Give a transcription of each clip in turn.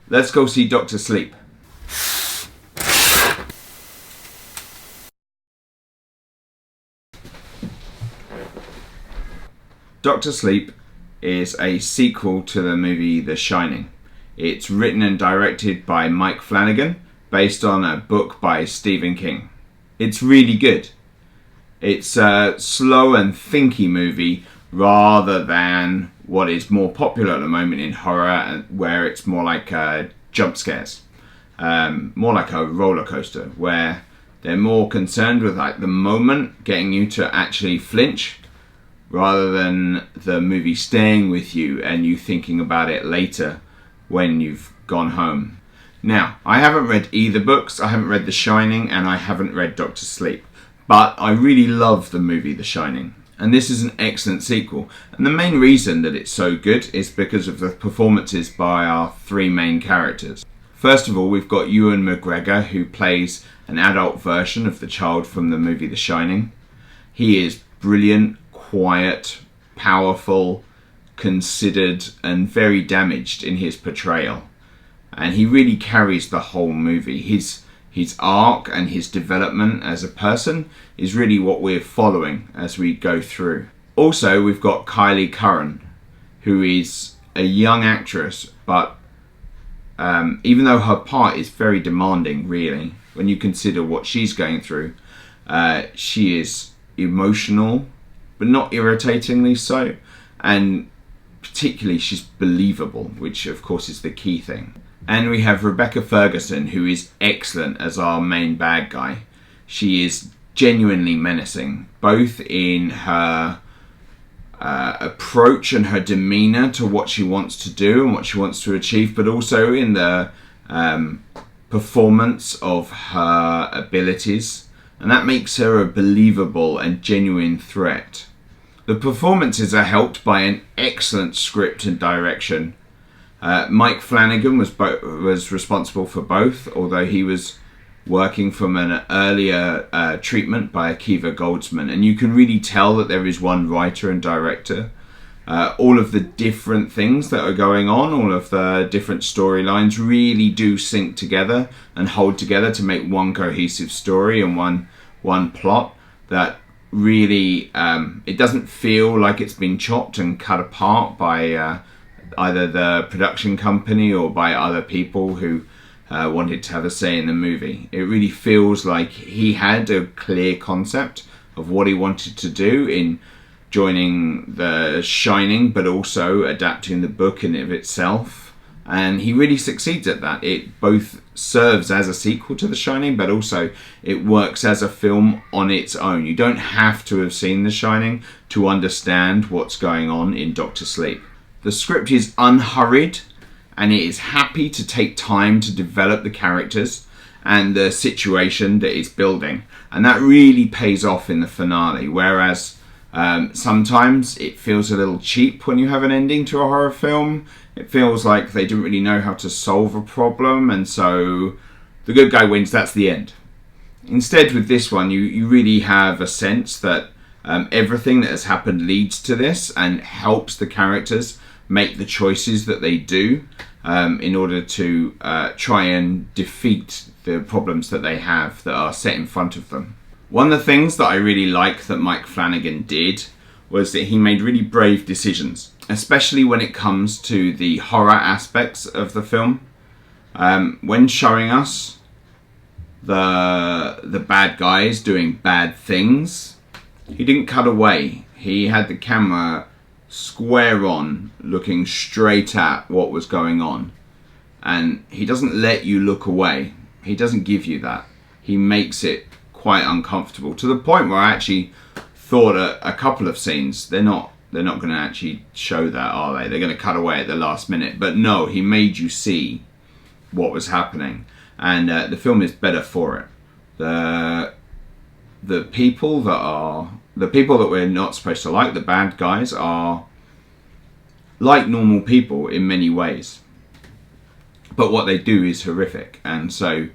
Let's go see Doctor Sleep. Doctor Sleep is a sequel to the movie The Shining. It's written and directed by Mike Flanagan, based on a book by Stephen King. It's really good. It's a slow and thinky movie rather than what is more popular at the moment in horror, where it's more like jump scares. More like a roller coaster, where they're more concerned with like the moment, getting you to actually flinch, rather than the movie staying with you and you thinking about it later when you've gone home. Now, I haven't read either books. I haven't read The Shining and I haven't read Doctor Sleep. But I really love the movie The Shining. And this is an excellent sequel. And the main reason that it's so good is because of the performances by our three main characters. First of all, we've got Ewan McGregor, who plays an adult version of the child from the movie The Shining. He is brilliant, quiet, powerful, considered, and very damaged in his portrayal. And he really carries the whole movie. His arc and his development as a person is really what we're following as we go through. Also, we've got Kylie Curran, who is a young actress, but even though her part is very demanding, really, when you consider what she's going through, she is emotional, but not irritatingly so, and particularly she's believable, which of course is the key thing. And we have Rebecca Ferguson, who is excellent as our main bad guy. She is genuinely menacing, both in her approach and her demeanour to what she wants to do and what she wants to achieve, but also in the performance of her abilities. And that makes her a believable and genuine threat. The performances are helped by an excellent script and direction. Mike Flanagan was responsible for both, although he was working from an earlier treatment by Akiva Goldsman, and you can really tell that there is one writer and director. All of the different things that are going on, all of the different storylines really do sync together and hold together to make one cohesive story and one plot that really it doesn't feel like it's been chopped and cut apart by either the production company or by other people who wanted to have a say in the movie. It really feels like he had a clear concept of what he wanted to do in joining The Shining, but also adapting the book in of itself. And he really succeeds at that. It both serves as a sequel to The Shining, but also it works as a film on its own. You don't have to have seen The Shining to understand what's going on in Doctor Sleep. The script is unhurried, and it is happy to take time to develop the characters and the situation that it's building. And that really pays off in the finale, whereas sometimes it feels a little cheap when you have an ending to a horror film. It feels like they didn't really know how to solve a problem, and so the good guy wins, that's the end. Instead, with this one, you really have a sense that everything that has happened leads to this and helps the characters make the choices that they do in order to try and defeat the problems that they have that are set in front of them. One of the things that I really like that Mike Flanagan did was that he made really brave decisions, especially when it comes to the horror aspects of the film. When showing us the bad guys doing bad things, he didn't cut away. He had the camera square on, looking straight at what was going on. And he doesn't let you look away. He doesn't give you that. He makes it quite uncomfortable, to the point where I actually thought a couple of scenes, they're not going to actually show that, are they? They're going to cut away at the last minute. But no, he made you see what was happening. And the film is better for it. The people that we're not supposed to like, the bad guys, are like normal people in many ways. But what they do is horrific. And so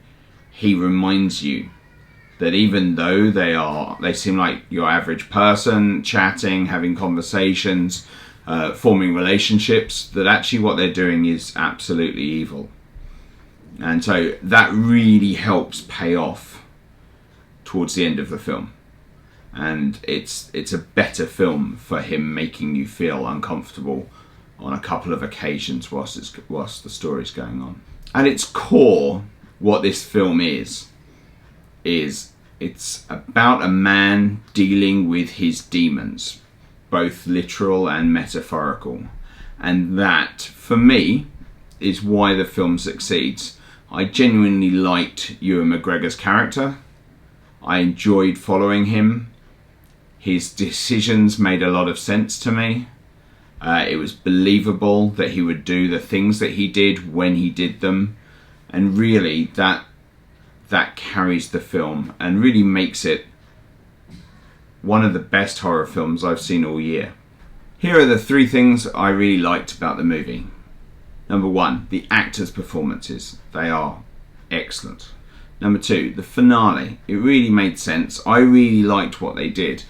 he reminds you that even though they seem like your average person, chatting, having conversations, forming relationships, that actually what they're doing is absolutely evil. And so that really helps pay off towards the end of the film. And it's a better film for him making you feel uncomfortable on a couple of occasions whilst the story's going on. At its core, what this film is it's about a man dealing with his demons, both literal and metaphorical. And that, for me, is why the film succeeds. I genuinely liked Ewan McGregor's character. I enjoyed following him. His decisions made a lot of sense to me. It was believable that he would do the things that he did when he did them. And really, that carries the film and really makes it one of the best horror films I've seen all year. Here are the 3 things I really liked about the movie. Number 1, the actors' performances. They are excellent. Number 2, the finale. It really made sense. I really liked what they did.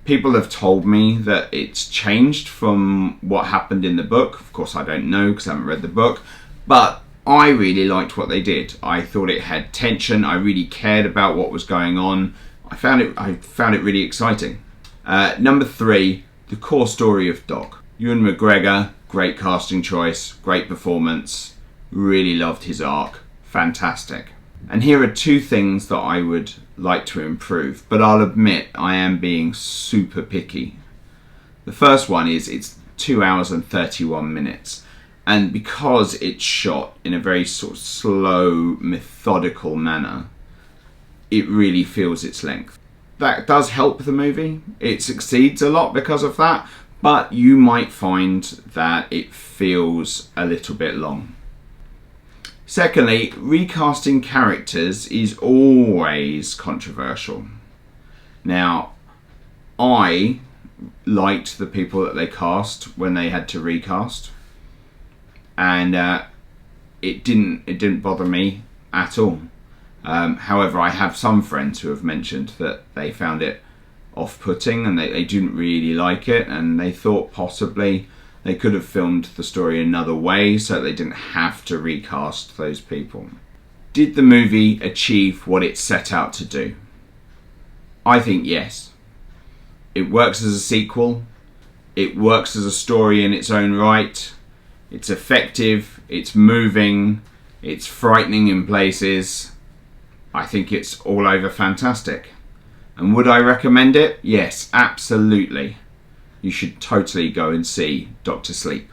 People have told me that it's changed from what happened in the book. Of course, I don't know because I haven't read the book. But I really liked what they did. I thought it had tension. I really cared about what was going on. I found it really exciting. Number 3, the core story of Doc. Ewan McGregor, great casting choice, great performance. Really loved his arc. Fantastic. And here are 2 things that I would like to improve, but I'll admit I am being super picky. The first one is it's 2 hours and 31 minutes. And because it's shot in a very sort of slow, methodical manner, it really feels its length. That does help the movie. It succeeds a lot because of that, but you might find that it feels a little bit long. Secondly, recasting characters is always controversial. Now, I liked the people that they cast when they had to recast, and it didn't bother me at all. However, I have some friends who have mentioned that they found it off-putting and they didn't really like it, and they thought possibly they could have filmed the story another way so they didn't have to recast those people. Did the movie achieve what it set out to do? I think yes. It works as a sequel. It works as a story in its own right. It's effective. It's moving. It's frightening in places. I think it's all over fantastic. And would I recommend it? Yes, absolutely. You should totally go and see Dr. Sleep.